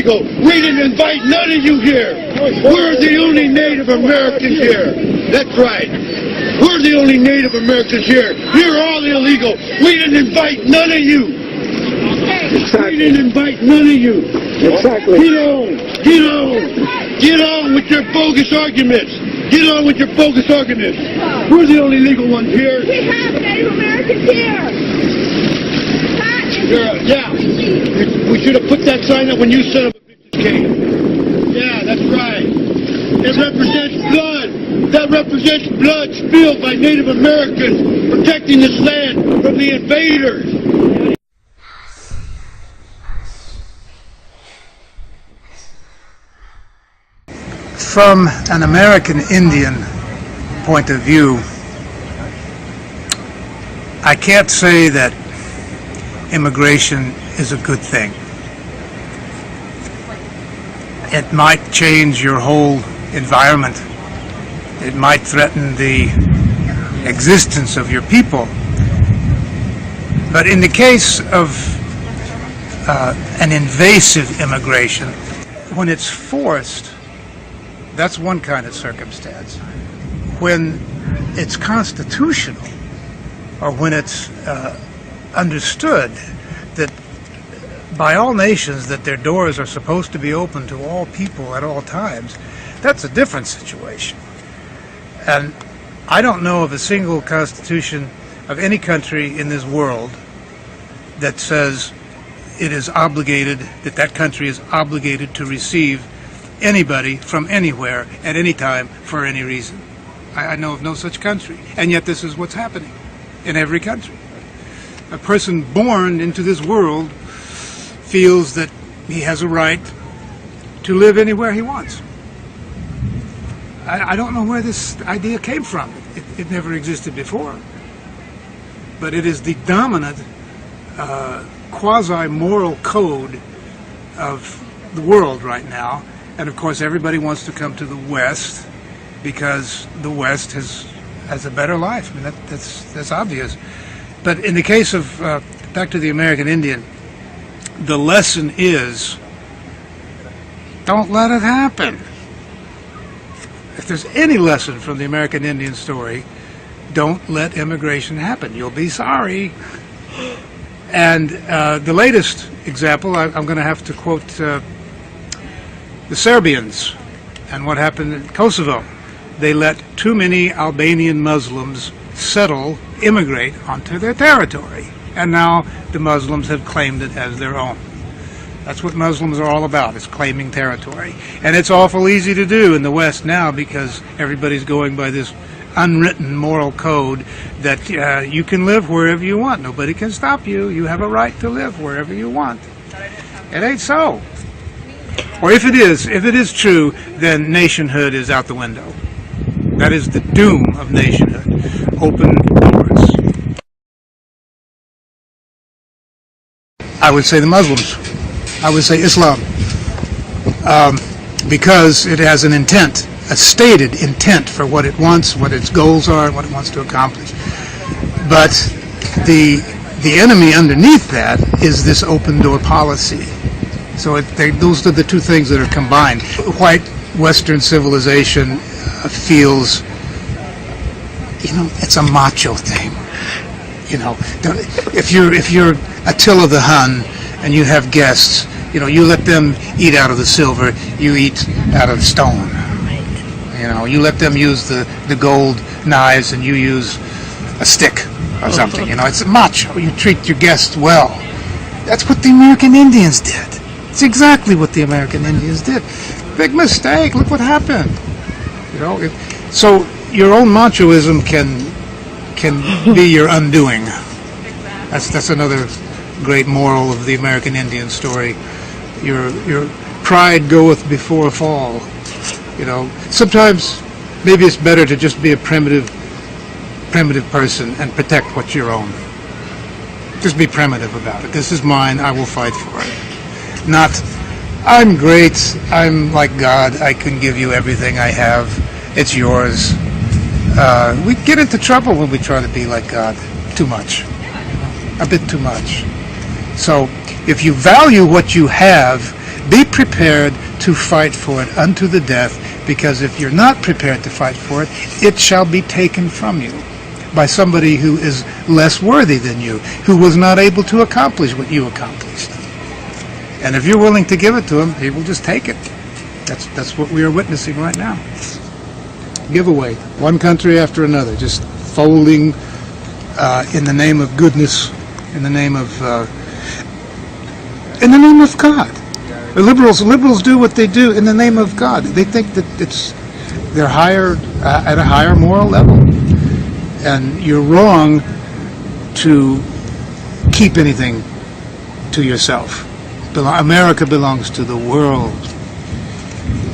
illegal. We didn't invite none of you here. We're the only Native Americans here. That's right. We're the only Native Americans here. You're all illegal. We didn't invite none of you. Exactly. We didn't invite none of you. Exactly. Get on. Get on. Get on with your bogus arguments. Get on with your bogus arguments. We're the only legal ones here. We have Native Americans here. Yeah. We should have put that sign up when you son of a bitches came. Yeah, that's right. It represents blood. That represents blood spilled by Native Americans protecting this land from the invaders. From an American Indian point of view, I can't say that immigration is a good thing. It might change your whole environment. It might threaten the existence of your people. But in the case of an invasive immigration, when it's forced, that's one kind of circumstance. When it's constitutional, or when it's understood that by all nations that their doors are supposed to be open to all people at all times, that's a different situation. And I don't know of a single constitution of any country in this world that says it is obligated, that that country is obligated to receive anybody from anywhere at any time for any reason. I know of no such country, and yet this is what's happening in every country. A person born into this world feels that he has a right to live anywhere he wants. I don't know where this idea came from. It never existed before. But it is the dominant quasi-moral code of the world right now. And of course everybody wants to come to the West because the West has a better life. I mean, that's obvious. But in the case of, back to the American Indian, the lesson is, don't let it happen. If there's any lesson from the American Indian story, don't let immigration happen. You'll be sorry. And the latest example, I'm going to have to quote the Serbians and what happened in Kosovo. They let too many Albanian Muslims immigrate onto their territory. And now the Muslims have claimed it as their own. That's what Muslims are all about, is claiming territory. And it's awful easy to do in the West now because everybody's going by this unwritten moral code that you can live wherever you want. Nobody can stop you. You have a right to live wherever you want. It ain't so. Or if it is true, then nationhood is out the window. That is the doom of nationhood. Open doors. I would say the Muslims. I would say Islam. Because it has an intent, a stated intent for what it wants, what its goals are, and what it wants to accomplish. But the enemy underneath that is this open door policy. So those are the two things that are combined. White Western civilization feels, it's a macho thing. If you're Attila the Hun and you have guests, you let them eat out of the silver, you eat out of stone. You let them use the gold knives and you use a stick or something. It's macho. You treat your guests well. That's what the American Indians did. It's exactly what the American Indians did. Big mistake. Look what happened. So your own machoism can be your undoing. That's another great moral of the American Indian story. Your pride goeth before a fall. Sometimes maybe it's better to just be a primitive person and protect what's your own. Just be primitive about it. This is mine. I will fight for it. Not, I'm great. I'm like God. I can give you everything I have. It's yours. We get into trouble when we try to be like God. Too much. A bit too much. So if you value what you have, Be prepared to fight for it unto the death, because if you're not prepared to fight for it, it shall be taken from you by somebody who is less worthy than you, who was not able to accomplish what you accomplished. And if you're willing to give it to him, he will just take it. That's what we are witnessing right now. Giveaway, one country after another, just folding in the name of goodness, in the name of God. The liberals do what they do in the name of God. They think that they're higher at a higher moral level, and you're wrong to keep anything to yourself. America belongs to the world.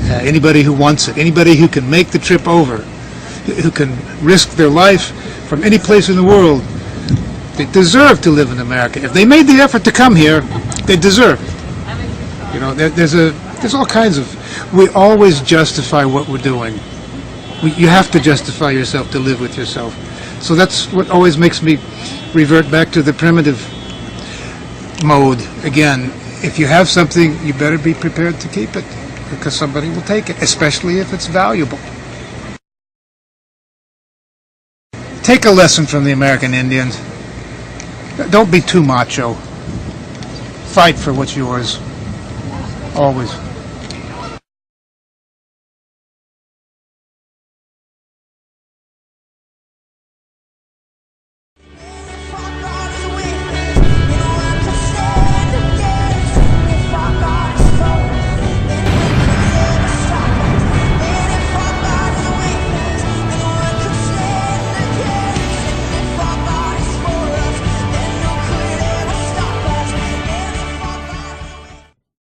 Anybody who wants it, anybody who can make the trip over, who can risk their life from any place in the world, they deserve to live in America. If they made the effort to come here, they deserve it. You know, there's all kinds of. We always justify what we're doing. You have to justify yourself to live with yourself. So that's what always makes me revert back to the primitive mode again. If you have something, you better be prepared to keep it, because somebody will take it, especially if it's valuable. Take a lesson from the American Indians. Don't be too macho. Fight for what's yours. Always.